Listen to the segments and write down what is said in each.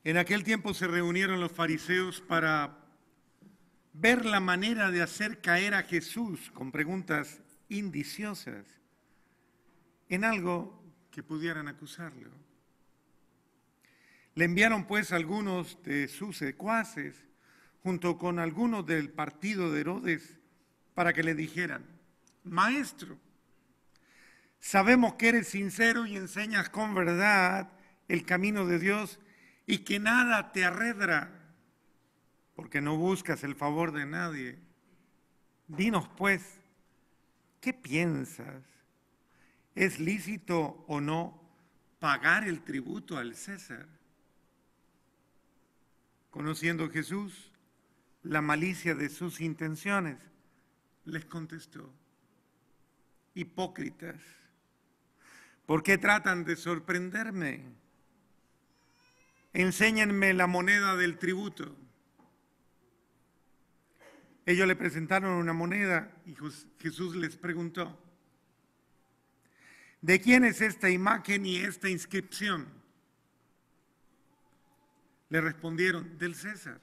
En aquel tiempo se reunieron los fariseos para ver la manera de hacer caer a Jesús con preguntas indiciosas en algo que pudieran acusarlo. Le enviaron pues algunos de sus secuaces junto con algunos del partido de Herodes para que le dijeran: Maestro, sabemos que eres sincero y enseñas con verdad el camino de Dios y que nada te arredra, porque no buscas el favor de nadie. Dinos pues, ¿qué piensas? ¿Es lícito o no pagar el tributo al César? Conociendo Jesús la malicia de sus intenciones, les contestó: hipócritas, ¿por qué tratan de sorprenderme? Enséñenme la moneda del tributo. Ellos le presentaron una moneda y Jesús les preguntó: ¿de quién es esta imagen y esta inscripción? Le respondieron: del César.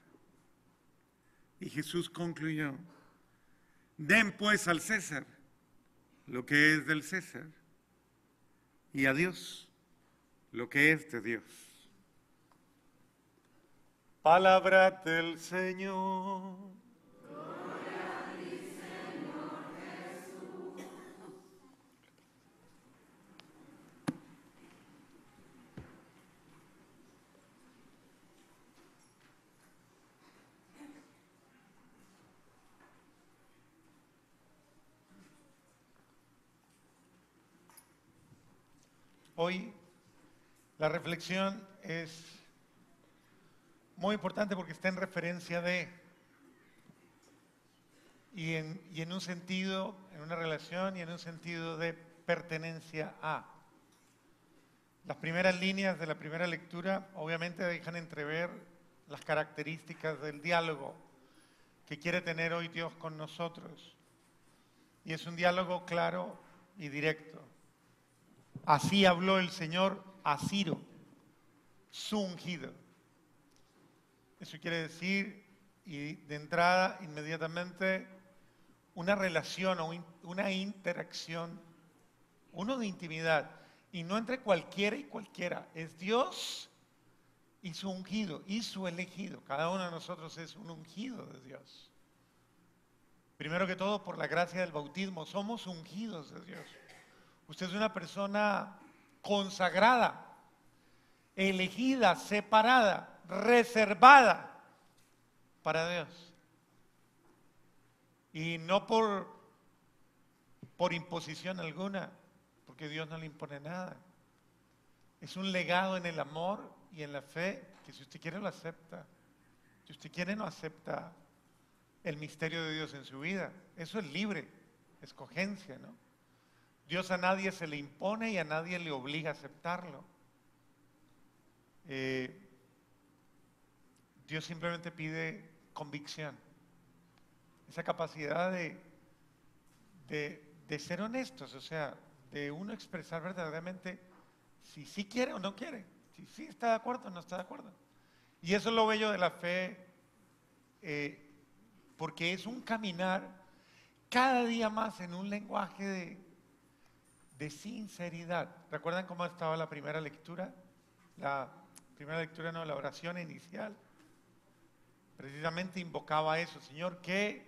Y Jesús concluyó: den pues al César lo que es del César y a Dios lo que es de Dios. Palabra del Señor. Gloria a ti, Señor Jesús. Hoy la reflexión es muy importante porque está en referencia de, y en un sentido, en una relación y en un sentido de pertenencia a. Las primeras líneas de la primera lectura obviamente dejan entrever las características del diálogo que quiere tener hoy Dios con nosotros. Y es un diálogo claro y directo. Así habló el Señor a Ciro, su ungido. Eso quiere decir, y de entrada, inmediatamente, una relación o una interacción, uno de intimidad, y no entre cualquiera y cualquiera. Es Dios y su ungido, y su elegido. Cada uno de nosotros es un ungido de Dios. Primero que todo, por la gracia del bautismo, somos ungidos de Dios. Usted es una persona consagrada, elegida, separada, reservada para Dios. Y no por imposición alguna, porque Dios no le impone nada. Es un legado en el amor y en la fe que si usted quiere lo acepta. Si usted quiere no acepta el misterio de Dios en su vida. Eso es libre escogencia, ¿no? Dios a nadie se le impone y a nadie le obliga a aceptarlo. Dios simplemente pide convicción. Esa capacidad de ser honestos, o sea, de uno expresar verdaderamente si sí quiere o no quiere, si sí está de acuerdo o no está de acuerdo. Y eso es lo bello de la fe, porque es un caminar cada día más en un lenguaje de sinceridad. ¿Recuerdan cómo estaba la primera lectura? La primera lectura, no, la oración inicial. Precisamente invocaba eso: Señor, que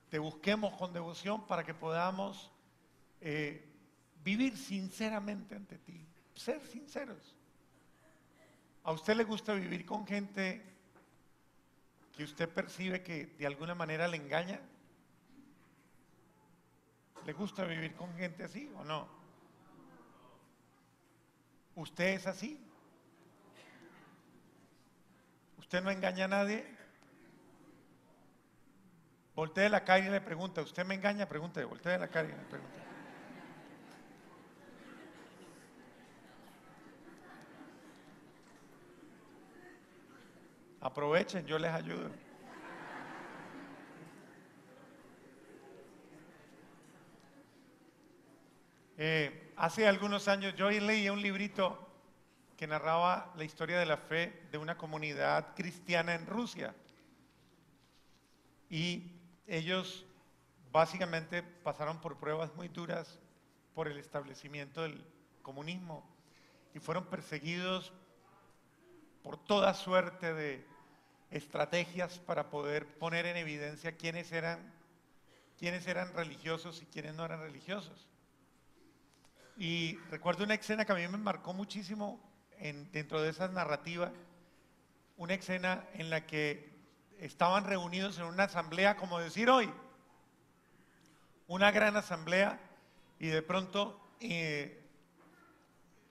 te busquemos con devoción para que podamos vivir sinceramente ante ti. Ser sinceros. ¿A usted le gusta vivir con gente que usted percibe que de alguna manera le engaña? ¿Le gusta vivir con gente así o no? ¿Usted es así? ¿Usted no engaña a nadie? Voltee la cara y le pregunta: ¿usted me engaña? Pregúntele, voltee la cara y le pregunta. Aprovechen, yo les ayudo. Hace algunos años yo leí un librito que narraba la historia de la fe de una comunidad cristiana en Rusia. Y ellos básicamente pasaron por pruebas muy duras por el establecimiento del comunismo y fueron perseguidos por toda suerte de estrategias para poder poner en evidencia quiénes eran religiosos y quiénes no eran religiosos. Y recuerdo una escena que a mí me marcó muchísimo dentro de esa narrativa, una escena en la que estaban reunidos en una asamblea, como decir hoy, una gran asamblea, y de pronto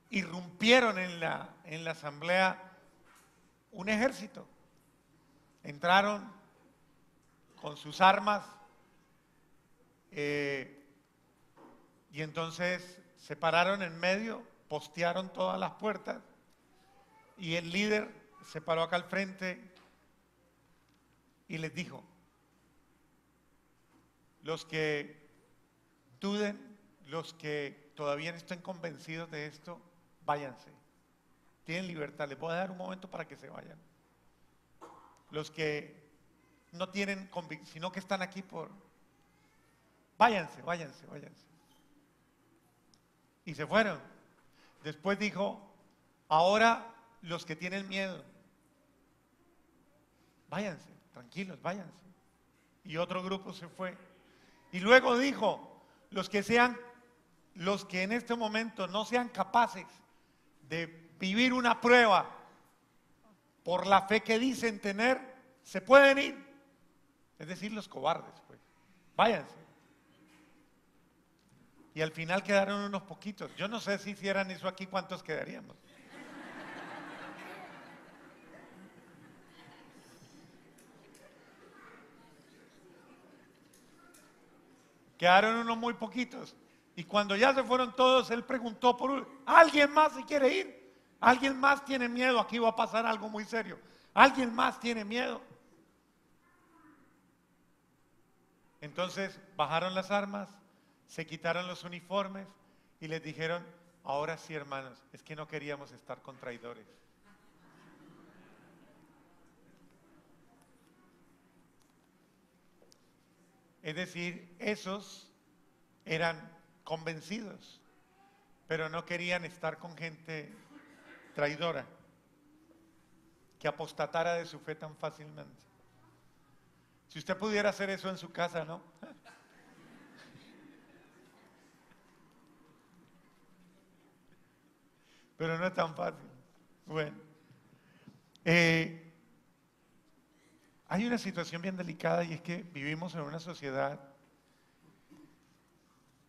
irrumpieron en la asamblea un ejército. Entraron con sus armas y entonces se pararon en medio, postearon todas las puertas y el líder se paró acá al frente y les dijo: los que duden, los que todavía no estén convencidos de esto, váyanse. Tienen libertad, les voy a dar un momento para que se vayan. Los que no tienen convicción, sino que están aquí váyanse, váyanse, váyanse. Y se fueron. Después dijo: ahora los que tienen miedo, váyanse, tranquilos, váyanse. Y otro grupo se fue. Y luego dijo: los que en este momento no sean capaces de vivir una prueba por la fe que dicen tener, se pueden ir. Es decir, los cobardes, pues. Váyanse. Y al final quedaron unos poquitos. Yo no sé si hicieran eso aquí, ¿cuántos quedaríamos? Quedaron unos muy poquitos. Y cuando ya se fueron todos, él preguntó ¿alguien más se quiere ir? ¿Alguien más tiene miedo? Aquí va a pasar algo muy serio. ¿Alguien más tiene miedo? Entonces bajaron las armas, se quitaron los uniformes y les dijeron: ahora sí, hermanos, es que no queríamos estar con traidores. Es decir, esos eran convencidos, pero no querían estar con gente traidora, que apostatara de su fe tan fácilmente. Si usted pudiera hacer eso en su casa, ¿no? Pero no es tan fácil. Bueno, hay una situación bien delicada y es que vivimos en una sociedad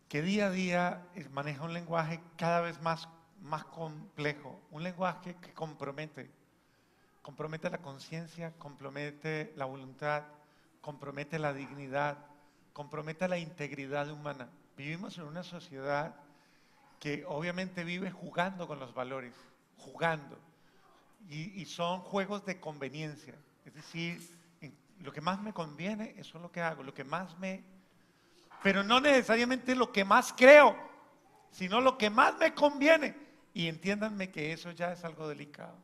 que día a día maneja un lenguaje cada vez más complejo, un lenguaje que compromete la conciencia, compromete la voluntad, compromete la dignidad, compromete la integridad humana. Vivimos en una sociedad que obviamente vive jugando con los valores, jugando, y son juegos de conveniencia, es decir, lo que más me conviene, eso es lo que hago, pero no necesariamente lo que más creo, sino lo que más me conviene, y entiéndanme que eso ya es algo delicado.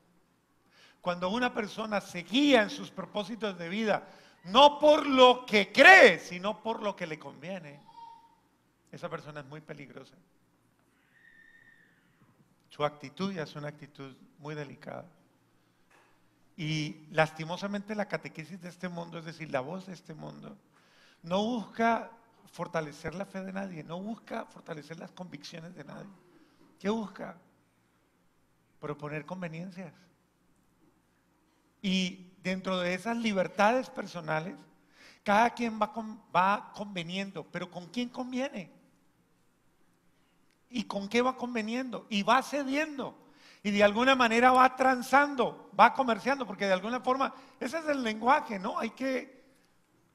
Cuando una persona se guía en sus propósitos de vida, no por lo que cree, sino por lo que le conviene, esa persona es muy peligrosa. Su actitud ya es una actitud muy delicada. Y lastimosamente la catequesis de este mundo, es decir, la voz de este mundo, no busca fortalecer la fe de nadie, no busca fortalecer las convicciones de nadie. ¿Qué busca? Proponer conveniencias. Y dentro de esas libertades personales, cada quien va conveniendo, pero ¿con quién conviene? ¿Y con qué va conveniendo? Y va cediendo. Y de alguna manera va transando, va comerciando, porque de alguna forma, ese es el lenguaje, ¿no?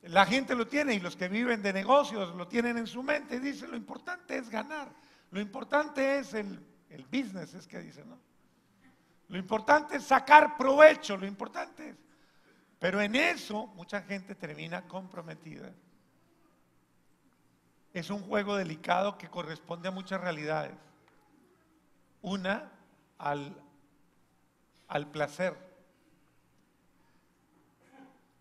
La gente lo tiene y los que viven de negocios lo tienen en su mente y dicen: lo importante es ganar, lo importante es el business, es que dicen, ¿no? Lo importante es sacar provecho, lo importante es. Pero en eso mucha gente termina comprometida. Es un juego delicado que corresponde a muchas realidades. Una, al al placer.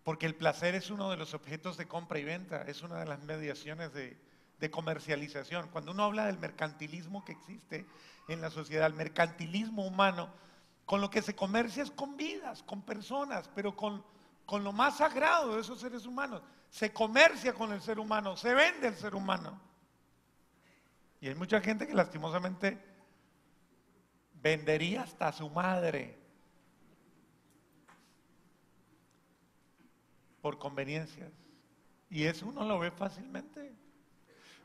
Porque el placer es uno de los objetos de compra y venta, es una de las mediaciones de comercialización. Cuando uno habla del mercantilismo que existe en la sociedad, el mercantilismo humano, con lo que se comercia es con vidas, con personas, pero con lo más sagrado de esos seres humanos. Se comercia con el ser humano, se vende el ser humano. Y hay mucha gente que lastimosamente vendería hasta a su madre por conveniencias. Y eso uno lo ve fácilmente.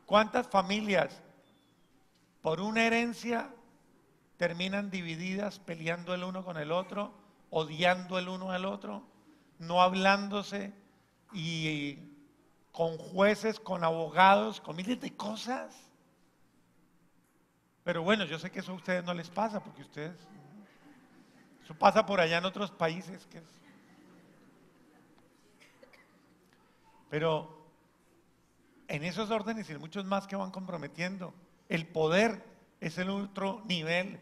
¿Cuántas familias por una herencia terminan divididas, peleando el uno con el otro, odiando el uno al otro, no hablándose y con jueces, con abogados, con miles de cosas? Pero bueno, yo sé que eso a ustedes no les pasa, porque ustedes, eso pasa por allá en otros países. Pero en esos órdenes y en muchos más que van comprometiendo, el poder es el otro nivel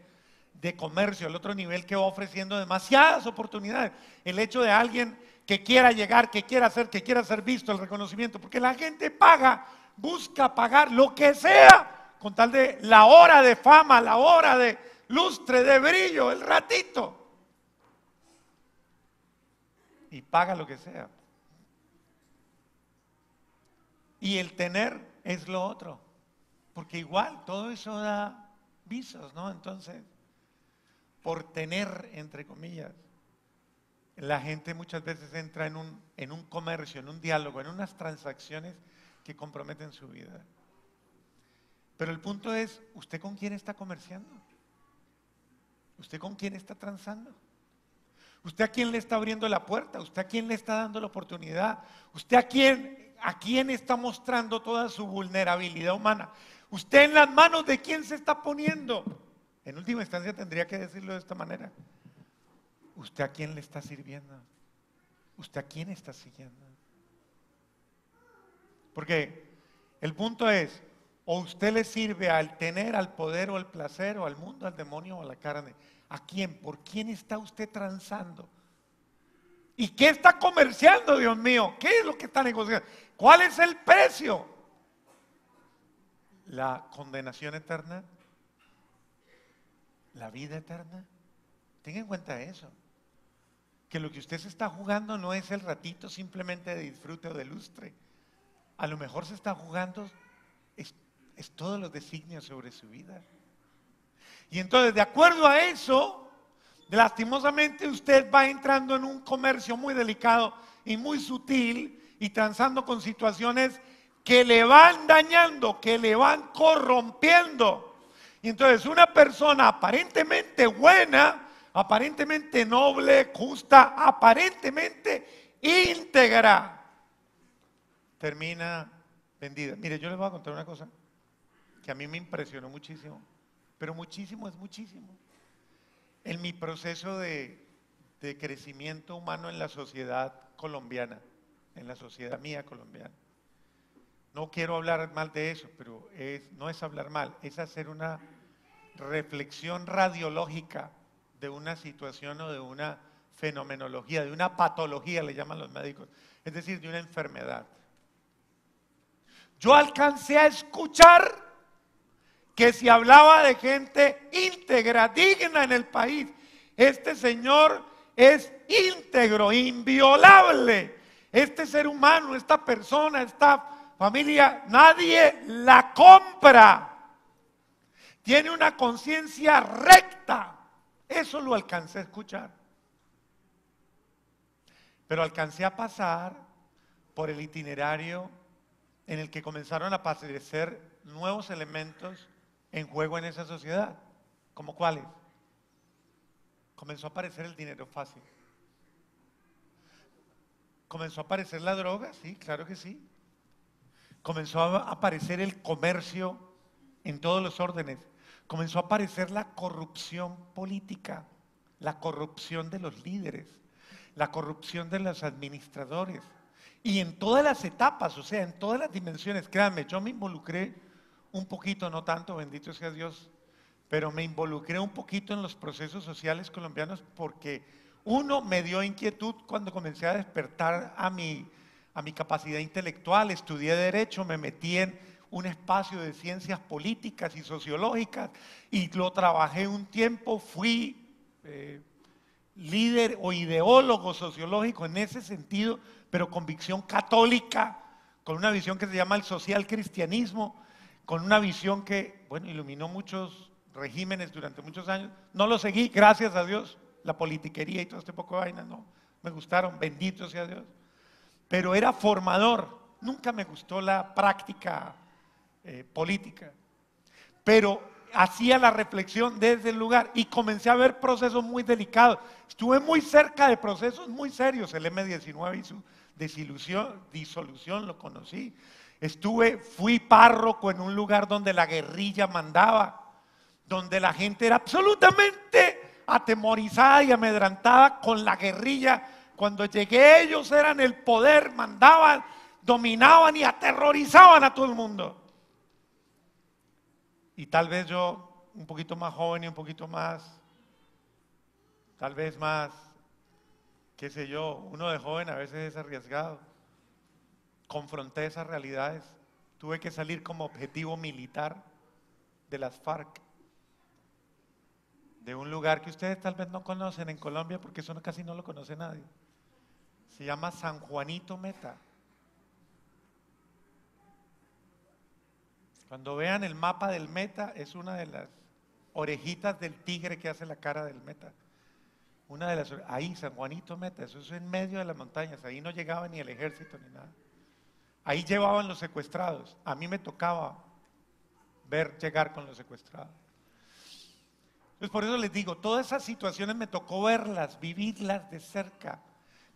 de comercio, el otro nivel que va ofreciendo demasiadas oportunidades. El hecho de alguien que quiera llegar, que quiera hacer, que quiera ser visto, el reconocimiento, porque la gente paga, busca pagar lo que sea con tal de la hora de fama, la hora de lustre, de brillo, el ratito. Y paga lo que sea. Y el tener es lo otro, porque igual todo eso da visos, ¿no? Entonces, por tener, entre comillas, la gente muchas veces entra en un comercio, en un diálogo, en unas transacciones que comprometen su vida. Pero el punto es, ¿usted con quién está comerciando? ¿Usted con quién está transando? ¿Usted a quién le está abriendo la puerta? ¿Usted a quién le está dando la oportunidad? ¿Usted a quién está mostrando toda su vulnerabilidad humana? ¿Usted en las manos de quién se está poniendo? En última instancia tendría que decirlo de esta manera. ¿Usted a quién le está sirviendo? ¿Usted a quién está siguiendo? Porque el punto es, o usted le sirve al tener, al poder o al placer o al mundo, al demonio o a la carne. ¿A quién? ¿Por quién está usted transando? ¿Y qué está comerciando, Dios mío? ¿Qué es lo que está negociando? ¿Cuál es el precio? ¿La condenación eterna? ¿La vida eterna? Tenga en cuenta eso. Que lo que usted se está jugando no es el ratito simplemente de disfrute o de lustre. A lo mejor se está jugando es todos los designios sobre su vida. Y entonces, de acuerdo a eso, lastimosamente usted va entrando en un comercio muy delicado y muy sutil y transando con situaciones que le van dañando, que le van corrompiendo. Y entonces una persona aparentemente buena, aparentemente noble, justa, aparentemente íntegra, termina vendida. Mire, yo les voy a contar una cosa que a mí me impresionó muchísimo, pero muchísimo es muchísimo. En mi proceso de crecimiento humano en la sociedad colombiana, en la sociedad mía colombiana. No quiero hablar mal de eso, pero no es hablar mal, es hacer una reflexión radiológica de una situación o de una fenomenología, de una patología, le llaman los médicos, es decir, de una enfermedad. Yo alcancé a escuchar que se hablaba de gente íntegra, digna en el país. Este señor es íntegro, inviolable. Este ser humano, esta persona, esta familia, nadie la compra. Tiene una conciencia recta. Eso lo alcancé a escuchar. Pero alcancé a pasar por el itinerario en el que comenzaron a aparecer nuevos elementos en juego en esa sociedad. ¿Cómo cuáles? Comenzó a aparecer el dinero fácil. Comenzó a aparecer la droga, sí, claro que sí. Comenzó a aparecer el comercio en todos los órdenes. Comenzó a aparecer la corrupción política, la corrupción de los líderes, la corrupción de los administradores. Y en todas las etapas, o sea, en todas las dimensiones, créanme, yo me involucré un poquito, no tanto, bendito sea Dios, pero me involucré un poquito en los procesos sociales colombianos porque uno me dio inquietud cuando comencé a despertar a mi capacidad intelectual, estudié Derecho, me metí en un espacio de ciencias políticas y sociológicas y lo trabajé un tiempo, fui líder o ideólogo sociológico en ese sentido, pero con visión católica, con una visión que se llama el social cristianismo, con una visión que, bueno, iluminó muchos regímenes durante muchos años. No lo seguí, gracias a Dios, la politiquería y todo este poco de vainas no me gustaron, bendito sea Dios. Pero era formador, nunca me gustó la práctica política, pero hacía la reflexión desde el lugar y comencé a ver procesos muy delicados. Estuve muy cerca de procesos muy serios, el M-19 y su disolución, lo conocí. Fui párroco en un lugar donde la guerrilla mandaba, donde la gente era absolutamente atemorizada y amedrantada con la guerrilla. Cuando llegué ellos eran el poder, mandaban, dominaban y aterrorizaban a todo el mundo. Y tal vez yo, un poquito más joven y un poquito más, tal vez más, qué sé yo, uno de joven a veces es arriesgado. Confronté esas realidades, tuve que salir como objetivo militar de las FARC, de un lugar que ustedes tal vez no conocen en Colombia porque eso casi no lo conoce nadie. Se llama San Juanito Meta. Cuando vean el mapa del Meta, es una de las orejitas del tigre que hace la cara del Meta. Ahí, San Juanito Meta, eso es en medio de las montañas, ahí no llegaba ni el ejército ni nada. Ahí llevaban los secuestrados, a mí me tocaba ver llegar con los secuestrados. Entonces por eso les digo, todas esas situaciones me tocó verlas, vivirlas de cerca.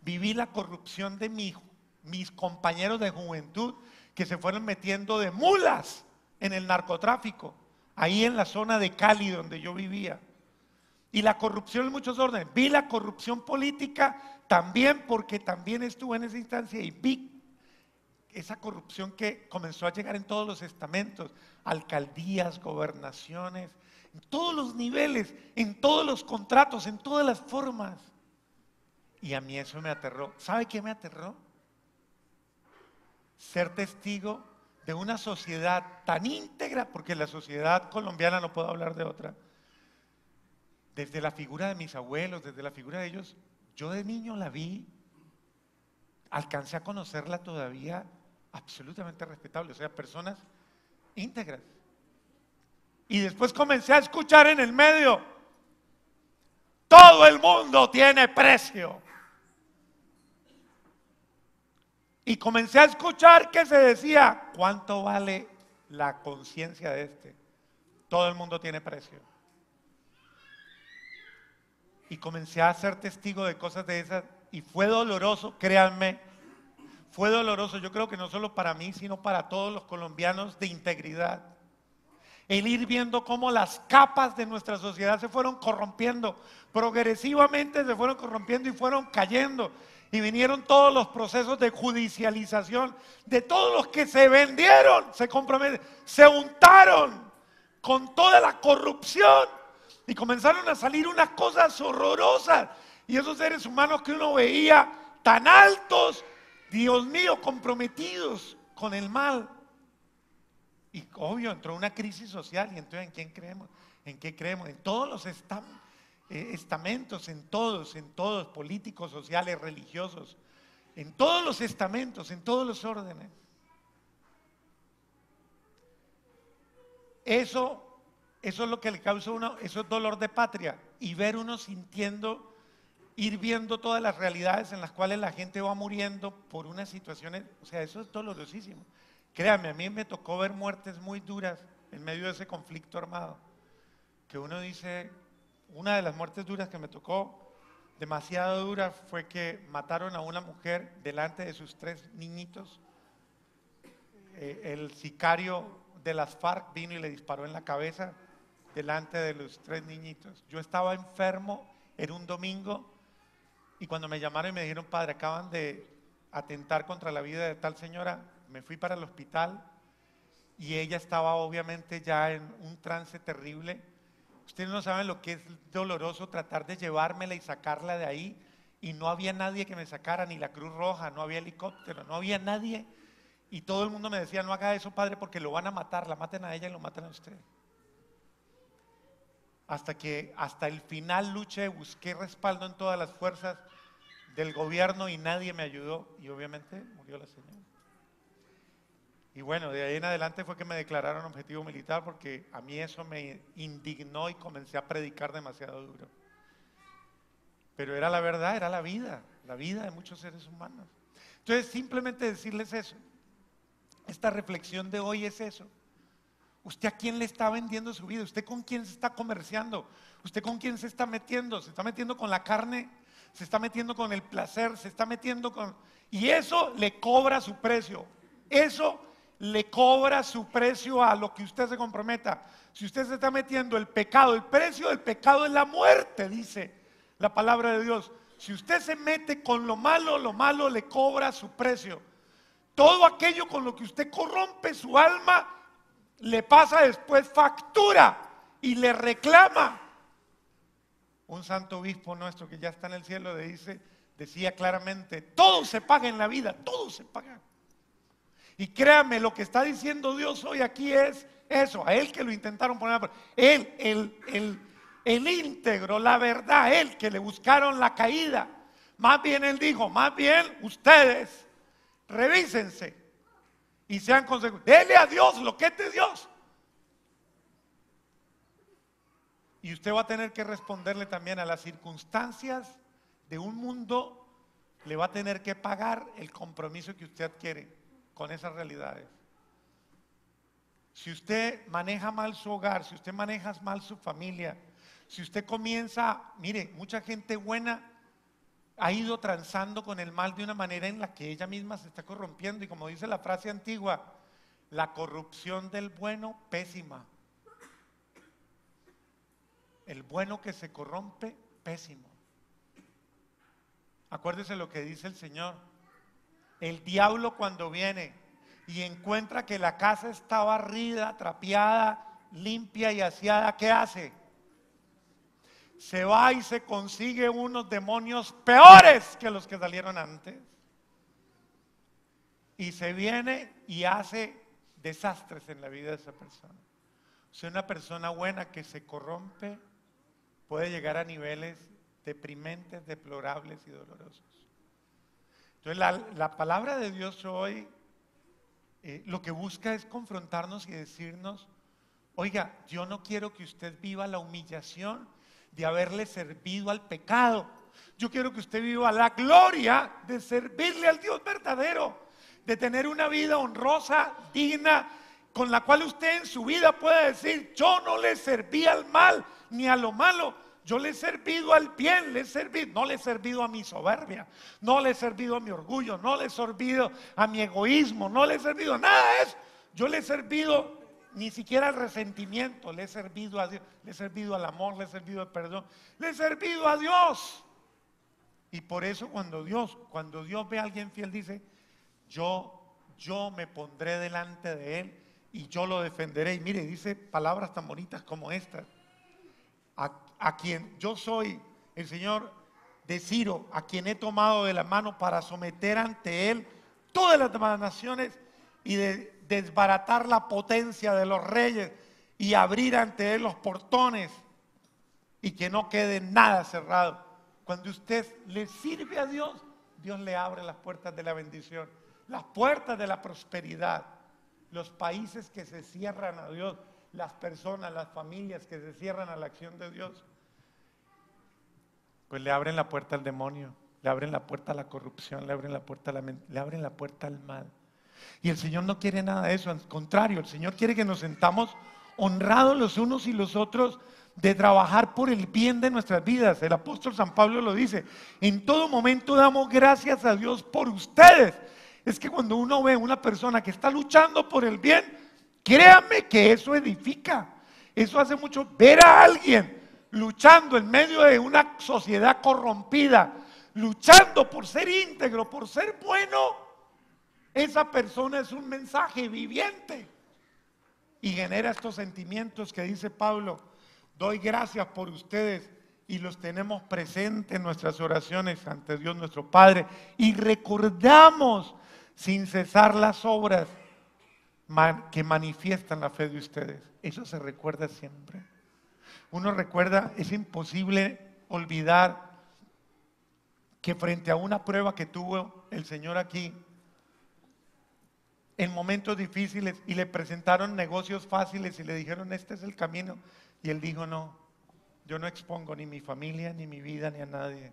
Viví la corrupción de mis compañeros de juventud que se fueron metiendo de mulas en el narcotráfico, ahí en la zona de Cali donde yo vivía. Y la corrupción en muchos órdenes. Vi la corrupción política también porque también estuve en esa instancia y vi esa corrupción que comenzó a llegar en todos los estamentos, alcaldías, gobernaciones, en todos los niveles, en todos los contratos, en todas las formas. Y a mí eso me aterró. ¿Sabe qué me aterró? Ser testigo de una sociedad tan íntegra, porque la sociedad colombiana, no puedo hablar de otra, desde la figura de mis abuelos, desde la figura de ellos, yo de niño la vi, alcancé a conocerla todavía absolutamente respetable, o sea, personas íntegras. Y después comencé a escuchar en el medio, todo el mundo tiene precio. Y comencé a escuchar que se decía, ¿cuánto vale la conciencia de este? Todo el mundo tiene precio. Y comencé a ser testigo de cosas de esas y fue doloroso, créanme, fue doloroso, yo creo que no solo para mí, sino para todos los colombianos de integridad. El ir viendo cómo las capas de nuestra sociedad se fueron corrompiendo, progresivamente se fueron corrompiendo y fueron cayendo. Y vinieron todos los procesos de judicialización de todos los que se vendieron, se comprometieron, se untaron con toda la corrupción y comenzaron a salir unas cosas horrorosas. Y esos seres humanos que uno veía tan altos, Dios mío, comprometidos con el mal. Y obvio, entró una crisis social y entonces ¿en quién creemos? ¿En qué creemos? En todos los estamentos, en todos, políticos, sociales, religiosos, en todos los estamentos, en todos los órdenes. Eso es lo que le causa a uno, eso es dolor de patria. Y ver uno sintiendo, ir viendo todas las realidades en las cuales la gente va muriendo por unas situaciones, o sea, eso es dolorosísimo. Créame, a mí me tocó ver muertes muy duras en medio de ese conflicto armado, que uno dice, una de las muertes duras que me tocó, demasiado dura, fue que mataron a una mujer delante de sus 3 niñitos. El sicario de las FARC vino y le disparó en la cabeza delante de los 3 niñitos. Yo estaba enfermo, era un domingo, y cuando me llamaron y me dijeron, padre, acaban de atentar contra la vida de tal señora, me fui para el hospital y ella estaba obviamente ya en un trance terrible Ustedes no saben lo que es doloroso tratar de llevármela y sacarla de ahí, y no había nadie que me sacara, ni la Cruz Roja, no había helicóptero, no había nadie. Y todo el mundo me decía, no haga eso, padre, porque lo van a matar, la maten a ella y lo matan a usted. Hasta que hasta el final luché, busqué respaldo en todas las fuerzas del gobierno y nadie me ayudó, y obviamente murió la señora. Y bueno, de ahí en adelante fue que me declararon objetivo militar, porque a mí eso me indignó y comencé a predicar demasiado duro. Pero era la verdad, era la vida de muchos seres humanos. Entonces, simplemente decirles eso. Esta reflexión de hoy es eso. ¿Usted a quién le está vendiendo su vida? ¿Usted con quién se está comerciando? ¿Usted con quién se está metiendo? ¿Se está metiendo con la carne? ¿Se está metiendo con el placer? ¿Se está metiendo con...? Y eso le cobra su precio. Eso le cobra su precio a lo que usted se comprometa. Si usted se está metiendo el pecado, el precio del pecado es la muerte, dice la palabra de Dios. Si usted se mete con lo malo le cobra su precio. Todo aquello con lo que usted corrompe su alma, le pasa después factura y le reclama. Un santo obispo nuestro que ya está en el cielo decía claramente, todo se paga en la vida, todo se paga. Y créame, lo que está diciendo Dios hoy aquí es eso, a él que lo intentaron poner a prueba, el íntegro, la verdad, él que le buscaron la caída. Más bien él dijo, más bien ustedes revísense y sean consecuentes. Dele a Dios lo que es de Dios. Y usted va a tener que responderle también a las circunstancias de un mundo, le va a tener que pagar el compromiso que usted adquiere con esas realidades. Si usted maneja mal su hogar, si usted maneja mal su familia, si usted comienza, mire, mucha gente buena ha ido transando con el mal de una manera en la que ella misma se está corrompiendo. Y como dice la frase antigua, la corrupción del bueno, pésima. El bueno que se corrompe, pésimo. Acuérdese lo que dice el Señor. El diablo cuando viene y encuentra que la casa está barrida, trapeada, limpia y aseada, ¿qué hace? Se va y se consigue unos demonios peores que los que salieron antes. Y se viene y hace desastres en la vida de esa persona. O sea, una persona buena que se corrompe puede llegar a niveles deprimentes, deplorables y dolorosos. Entonces la palabra de Dios hoy lo que busca es confrontarnos y decirnos, oiga, yo no quiero que usted viva la humillación de haberle servido al pecado. Yo quiero que usted viva la gloria de servirle al Dios verdadero, de tener una vida honrosa, digna, con la cual usted en su vida pueda decir, yo no le serví al mal ni a lo malo, yo le he servido al bien, no le he servido a mi soberbia, no le he servido a mi orgullo, no le he servido a mi egoísmo, no le he servido a nada de eso. Yo le he servido ni siquiera al resentimiento, le he servido a Dios, le he servido al amor, le he servido al perdón, le he servido a Dios. Y por eso cuando Dios ve a alguien fiel dice, yo me pondré delante de él y yo lo defenderé. Y mire, dice palabras tan bonitas como estas. A quien yo soy el Señor de Ciro, a quien he tomado de la mano para someter ante él todas las demás naciones y de desbaratar la potencia de los reyes y abrir ante él los portones y que no quede nada cerrado. Cuando usted le sirve a Dios, Dios le abre las puertas de la bendición, las puertas de la prosperidad. Los países que se cierran a Dios, las personas, las familias que se cierran a la acción de Dios, pues le abren la puerta al demonio, le abren la puerta a la corrupción, le abren la puerta al mal. Y el Señor no quiere nada de eso, al contrario, el Señor quiere que nos sentamos honrados los unos y los otros de trabajar por el bien de nuestras vidas. El apóstol San Pablo lo dice, en todo momento damos gracias a Dios por ustedes. Es que cuando uno ve una persona que está luchando por el bien, créame que eso edifica. Eso hace mucho. Ver a alguien luchando en medio de una sociedad corrompida, luchando por ser íntegro, por ser bueno, esa persona es un mensaje viviente y genera estos sentimientos que dice Pablo: Doy gracias por ustedes y los tenemos presentes en nuestras oraciones ante Dios nuestro Padre. Y recordamos sin cesar las obras que manifiestan la fe de ustedes. Eso se recuerda siempre. Uno recuerda, es imposible olvidar que frente a una prueba que tuvo el Señor aquí, en momentos difíciles, y le presentaron negocios fáciles y le dijeron, este es el camino, y él dijo, no, yo no expongo ni mi familia, ni mi vida, ni a nadie.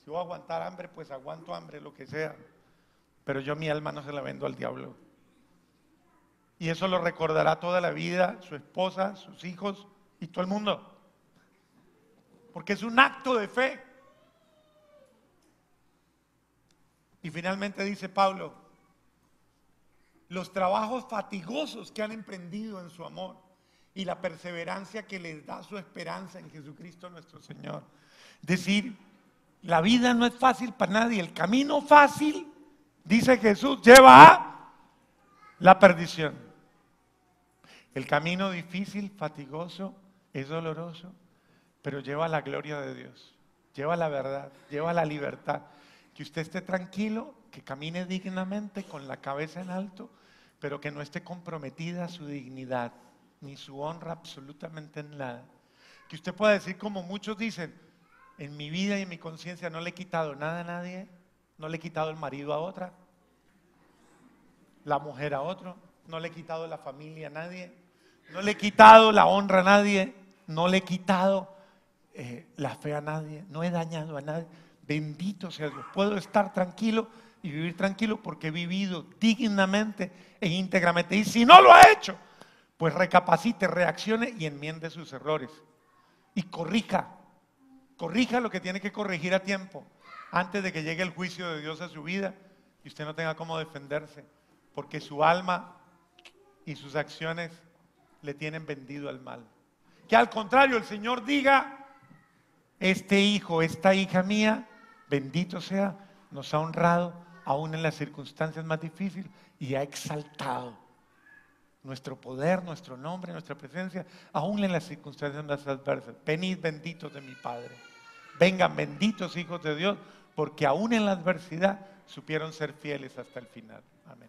Si voy a aguantar hambre, pues aguanto hambre, lo que sea, pero yo mi alma no se la vendo al diablo. Y eso lo recordará toda la vida, su esposa, sus hijos y todo el mundo, porque es un acto de fe. Y finalmente dice Pablo, los trabajos fatigosos que han emprendido en su amor y la perseverancia que les da su esperanza en Jesucristo nuestro Señor. Es decir, la vida no es fácil para nadie. El camino fácil, dice Jesús, lleva a la perdición. El camino difícil, fatigoso, es doloroso, pero lleva a la gloria de Dios, lleva a la verdad, lleva a la libertad. Que usted esté tranquilo, que camine dignamente con la cabeza en alto, pero que no esté comprometida su dignidad, ni su honra absolutamente en nada. Que usted pueda decir como muchos dicen, en mi vida y en mi conciencia no le he quitado nada a nadie, no le he quitado el marido a otra, la mujer a otro, no le he quitado la familia a nadie, no le he quitado la honra a nadie, no le he quitado la fe a nadie, no he dañado a nadie. Bendito sea Dios, puedo estar tranquilo y vivir tranquilo porque he vivido dignamente e íntegramente. Y si no lo ha hecho, pues recapacite, reaccione y enmiende sus errores. Y corrija lo que tiene que corregir a tiempo, antes de que llegue el juicio de Dios a su vida y usted no tenga cómo defenderse, porque su alma y sus acciones le tienen vendido al mal. Que al contrario el Señor diga, este hijo, esta hija mía, bendito sea, nos ha honrado aún en las circunstancias más difíciles y ha exaltado nuestro poder, nuestro nombre, nuestra presencia, aún en las circunstancias más adversas. Venid benditos de mi Padre, vengan benditos hijos de Dios, porque aún en la adversidad supieron ser fieles hasta el final. Amén.